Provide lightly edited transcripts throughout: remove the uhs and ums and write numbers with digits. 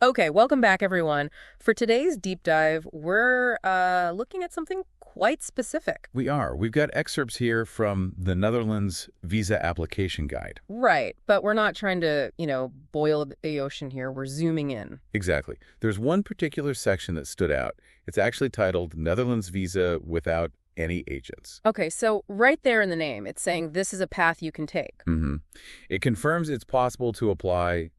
Okay, welcome back, everyone. For today's deep dive, we're looking at something quite specific. We are. We've got excerpts here from the Netherlands Visa Application Guide. Right, but we're not trying to, boil the ocean here. We're zooming in. Exactly. There's one particular section that stood out. It's actually titled Netherlands Visa Without Any Agents. Okay, so right there in the name, it's saying this is a path you can take. It confirms it's possible to apply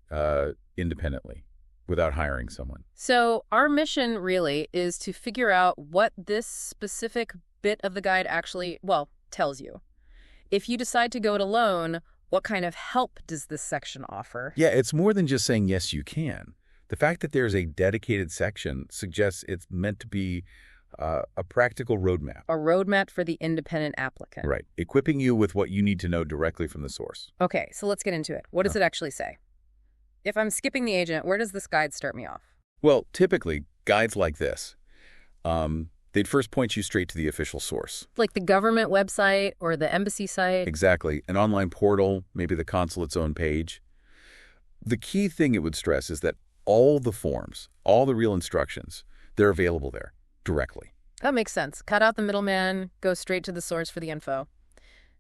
independently without hiring someone. So our mission really is to figure out what this specific bit of the guide actually, well, tells you. If you decide to go it alone, what kind of help does this section offer? Yeah, it's more than just saying, yes, you can. The fact that there's a dedicated section suggests it's meant to be a practical roadmap. A roadmap for the independent applicant. Right. Equipping you with what you need to know directly from the source. Okay, so let's get into it. What does it actually say? If I'm skipping the agent, where does this guide start me off? Well, typically, guides like this, they'd first point you straight to the official source. Like the government website or the embassy site? Exactly. An online portal, maybe the consulate's own page. The key thing it would stress is that all the forms, all the real instructions, they're available there directly. That makes sense. Cut out the middleman, go straight to the source for the info.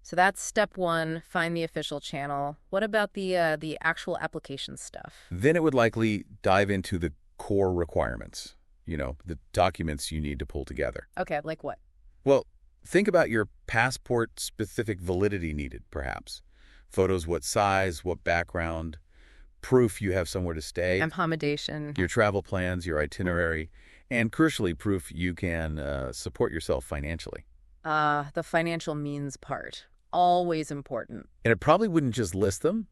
So that's step one, find the official channel. What about the actual application stuff? Then it would likely dive into the core requirements, the documents you need to pull together. Okay, like what? Well, think about your passport-specific validity needed, perhaps. Photos, what size, what background, proof you have somewhere to stay, Accommodation. your travel plans, your itinerary, and crucially, proof you can support yourself financially. The financial means part. Always important. And it probably wouldn't just list them.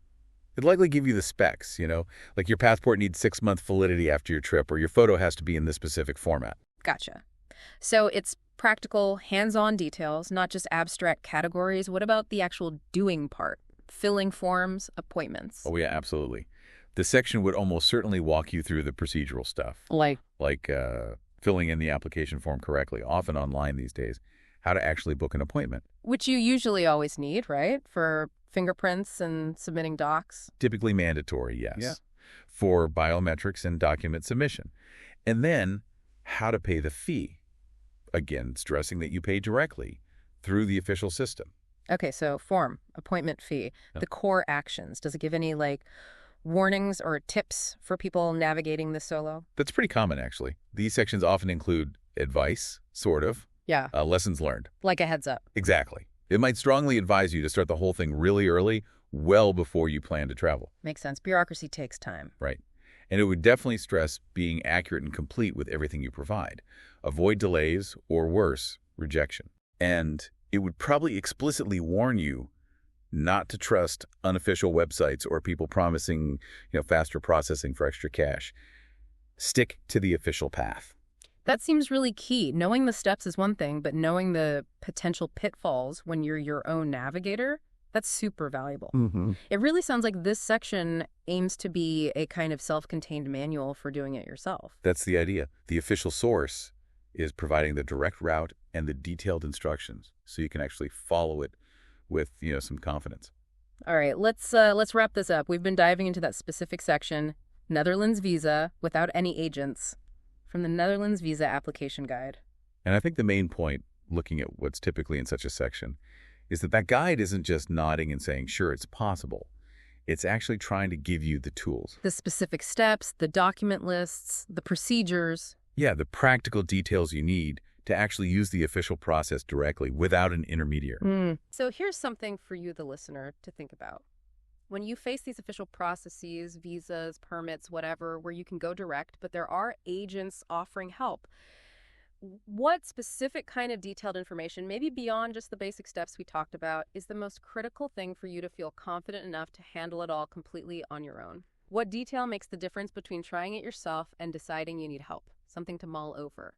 It'd likely give you the specs, like your passport needs 6-month validity after your trip, or your photo has to be in this specific format. Gotcha. So it's practical, hands-on details, not just abstract categories. What about the actual doing part? Filling forms, appointments. Oh, yeah, absolutely. The section would almost certainly walk you through the procedural stuff, Like, like filling in the application form correctly, often online these days, how to actually book an appointment. which you usually always need, right? For fingerprints and submitting docs. Typically mandatory, yes, Yeah. for biometrics and document submission. And then how to pay the fee. Again, stressing that you pay directly through the official system. Okay, so form, appointment fee, the core actions. Does it give any, warnings or tips for people navigating this solo? That's pretty common, actually. These sections often include advice, sort of, Yeah, lessons learned. like a heads up. Exactly. It might strongly advise you to start the whole thing really early, well before you plan to travel. Makes sense. Bureaucracy takes time. Right. And it would definitely stress being accurate and complete with everything you provide. Avoid delays or worse, rejection. And it would probably explicitly warn you not to trust unofficial websites or people promising, faster processing for extra cash. Stick to the official path. That seems really key. Knowing the steps is one thing, but knowing the potential pitfalls when you're your own navigator, that's super valuable. It really sounds like this section aims to be a kind of self-contained manual for doing it yourself. That's the idea. The official source is providing the direct route and the detailed instructions so you can actually follow it with, some confidence. All right, let's wrap this up. We've been diving into that specific section, Netherlands Visa Without Any Agents, from the Netherlands Visa Application Guide. And I think the main point, looking at what's typically in such a section, is that guide isn't just nodding and saying, sure, it's possible. It's actually trying to give you the tools. The specific steps, the document lists, the procedures. Yeah, the practical details you need to actually use the official process directly without an intermediary. So here's something for you, the listener, to think about. When you face these official processes, visas, permits, whatever, where you can go direct, but there are agents offering help, what specific kind of detailed information, maybe beyond just the basic steps we talked about, is the most critical thing for you to feel confident enough to handle it all completely on your own? What detail makes the difference between trying it yourself and deciding you need help? Something to mull over.